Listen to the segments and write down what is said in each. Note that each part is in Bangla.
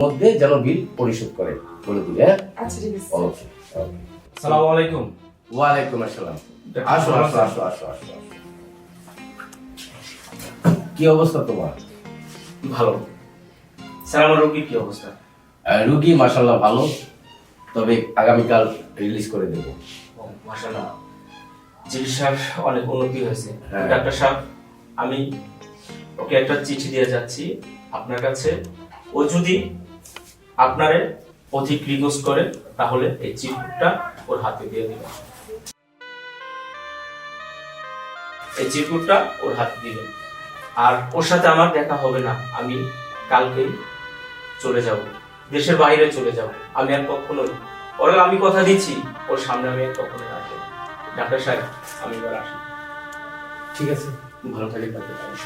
মধ্যে যেন বিল পরিশোধ করে বলে দিলে। আচ্ছা ঠিক আছে। ওকে ওকে। আসসালামু আলাইকুম। ওয়ালাইকুম আসসালাম। আসো আসো আসো আসো আসো। কি অবস্থা তোমার? ভালো। স্যার আমার রোগীর কি অবস্থা? রুগী মাশাআল্লাহ ভালো, তবে আগামীকাল রিলিজ করে দেব। মাশাআল্লাহ, চিকিৎসার অনেক উন্নতি হয়েছে। হ্যাঁ। ডাক্তার সাহেব, আমি ওকে একটা চিঠি দিয়ে যাচ্ছি আপনার কাছে। ও যদি আপনারে অধিক রিকোয়েস্ট করে তাহলে এই চিঠিটা ওর হাতে দিয়ে দিবেন। এই চিঠিটা ওর হাতে দিবেন। আর ওর সাথে আমার দেখা হবে না, আমি কালকেই চলে যাব, দেশের বাইরে চলে যাব। আমি আর কখনোই ওরা, আমি কথা দিচ্ছি ওর সামনে আমি আর কখনোই আসবো না। ডাক্তার সাহেব, আমি এবার আসি। ঠিক আছে, ভালো থাকেন ডাক্তার সাহেব।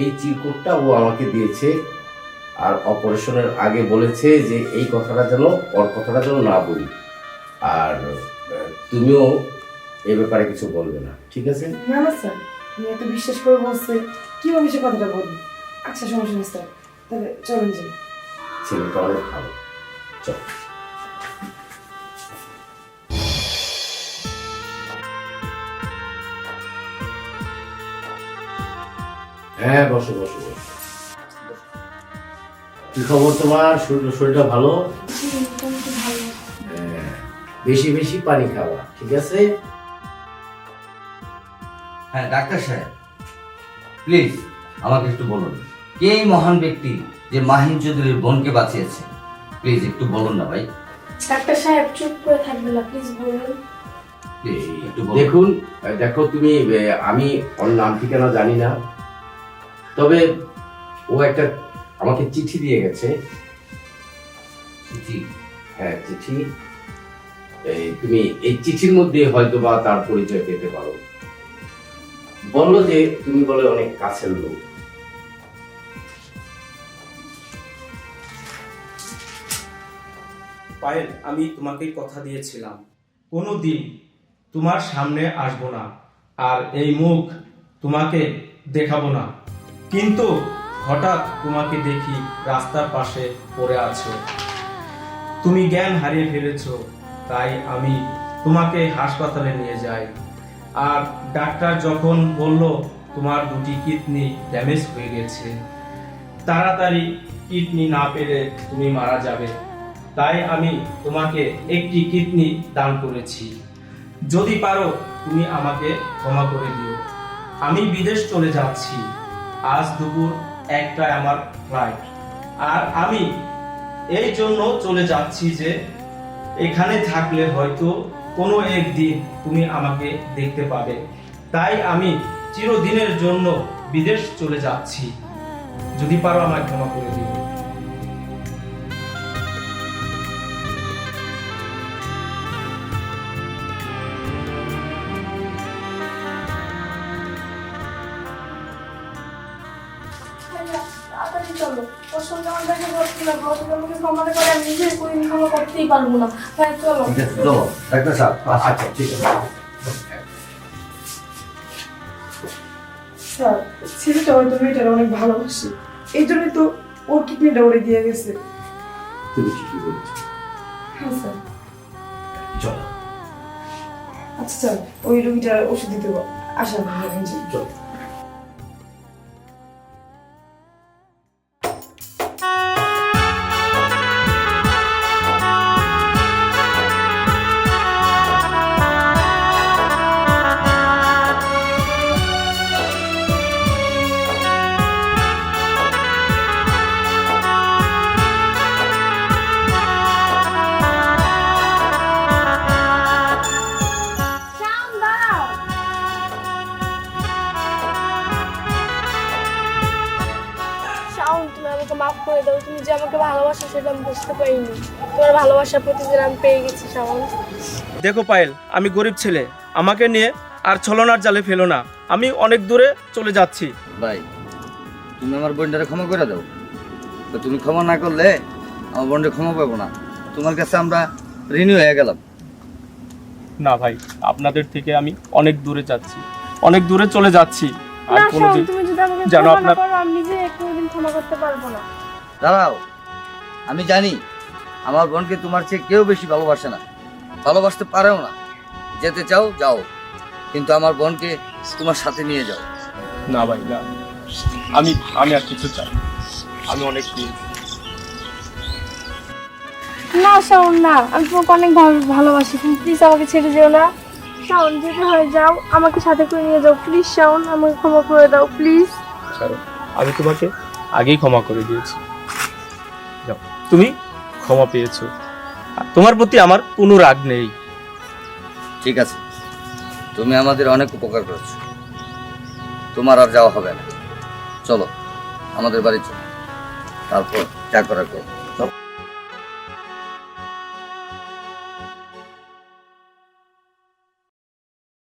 এই চিরকুটটা ও আমাকে দিয়েছে, আর অপারেশনের আগে বলেছে যে এই কথাটা যেন ওর কথাটা যেন না বলি। আর তুমিও এ ব্যাপারে কিছু বলবে না, ঠিক আছে? না না স্যার, আমি এত বিশ্বাস করে বলছে, কিভাবে সে কথাটা বলবো? আচ্ছা সমস্যা নেই স্যার, তাহলে চলেন যাই। ছেলেটা অনেক ভালো। চল। হ্যাঁ, বসো বসো বসো। কি খবর তোমার? শরীরটা ভালো? হ্যাঁ, বেশি বেশি পানি খাওয়া, ঠিক আছে? হ্যাঁ ডাক্তার সাহেব, প্লিজ আমাকে একটু বলুন, কে এই মহান ব্যক্তি যে মাহিন চৌধুরীর বোনকে বাঁচিয়েছে? প্লিজ একটু বলুন না ভাই, ডাক্তার সাহেব চুপ করে থাকবেন না, প্লিজ বলুন। প্লিজ একটু বলুন। দেখুন, দেখো তুমি, আমি ওর নাম ঠিকানা জানি না, তবে ও একটা আমাকে চিঠি দিয়ে গেছে। জি, হ্যাঁ, চিঠি। তুমি এই চিঠির মধ্যে হয়তো বা তার পরিচয় পেতে পারো। বললো যে তুমি বলে অনেক কাছের লোক। পায়েল, আমি তোমাকে কথা দিয়েছিলাম কোনোদিন তোমার সামনে আসবো না, আর এই মুখ তোমাকে দেখাবো না, কিন্তু হঠাৎ তোমাকে দেখি রাস্তার পাশে পড়ে আছো। তুমি জ্ঞান হারিয়ে ফেলেছো, তাই আমি তোমাকে হাসপাতালে নিয়ে যাই। আর ডাক্তার যখন বলল তোমার দুটি কিডনি ড্যামেজ হয়ে গেছে, তাড়াতাড়ি কিডনি না পেলে তুমি মারা যাবে, তাই আমি তোমাকে একটি কিডনি দান করেছি। যদি পারো তুমি আমাকে ক্ষমা করে দিও। আমি বিদেশ চলে যাচ্ছি, আজ দুপুর 1টায় আমার ফ্লাইট। আর আমি এই জন্য চলে যাচ্ছি যে এখানে থাকলে হয়তো কোনো একদিন তুমি আমাকে দেখতে পাবে, তাই আমি চিরদিনের জন্য বিদেশ চলে যাচ্ছি। যদি পারো আমায় ক্ষমা করে দিও। তাড়াতাড়ি চলো, ওর সঙ্গে আমার দেখা করতে লাগলো, ও যদি আমাকে ক্ষমা না করে আমি নিজের কোনোদিন ক্ষমা করতেই পারবো না। তাই চলো। ঠিক আছে, চলো ডাক্তার সাহেব। আচ্ছা, ঠিক আছে। স্যার, ছেলেটা হয়তো মেয়েটার অনেক ভালোবাসে, এই জন্যই তো ওর কিডনিটা ওরে দিয়ে গেছে। তুমি ঠিকই বলেছো। হ্যাঁ স্যার। চলো আচ্ছা স্যার, ওই রুগীটার ওষুধ দিতে আসা যাবেন। চলো। শাম দাও। শাওন, তুমি আমাকে মাফ করে দাও। তুমি যে আমাকে ভালোবাসো সেটা আমি বুঝতে পারিনি। তোমার ভালোবাসার প্রতিদিন আমি পেয়ে গেছি শাওন। দেখো পায়েল, আমি গরিব ছেলে, আমাকে নিয়ে আর ছলনার জালে ফেলো না। আমি অনেক দূরে চলে যাচ্ছি। ভাই, তুমি আমার বোনটারে ক্ষমা করে দাও। তো তুমি ক্ষমা না করলে আমার বোনটা ক্ষমা পাবো না। তোমার কাছে আমরা ঋণী হয়ে গেলাম। না ভাই, আপনাদের থেকে আমি অনেক দূরে যাচ্ছি, অনেক দূরে চলে যাচ্ছি। আর না শাওন, কোনোদিন তুমি যদি আমাকে যেন ক্ষমা না আপনার- করো, আমি নিজে কোনোদিন ক্ষমা করতে পারবো না। দাঁড়াও, আমি জানি আমার বোনকে তোমার চেয়ে কেউ বেশি ভালোবাসে না, ভালোবাসতে পারেও না। যেতে চাও যাও, কিন্তু আমার বোনকে তোমার সাথে নিয়ে যাও। না ভাই না, আমি আমি আর কিছু চাই না। আমি অনেক পেয়েছি। না শাওন না, আমি তোমাকে অনেক ভালোবাসি, তুমি প্লিজ আমাকে ছেড়ে যেও না। শাওন, যেতে হয় যাও, আমাকে সাথে করে নিয়ে যাও প্লিজ। শাওন, আমাকে ক্ষমা করে দাও প্লিজ। ছাড়ো, আমি তোমাকে আগেই ক্ষমা করে দিয়েছি। যাও, তুমি ক্ষমা পেয়েছো, আর তোমার প্রতি আমার কোনো রাগ নেই। ঠিক আছে, তুমি আমাদের অনেক উপকার করেছো, তোমার আর যাওয়া হবে না। চলো আমাদের বাড়ি চলো, তারপর যা করার করো।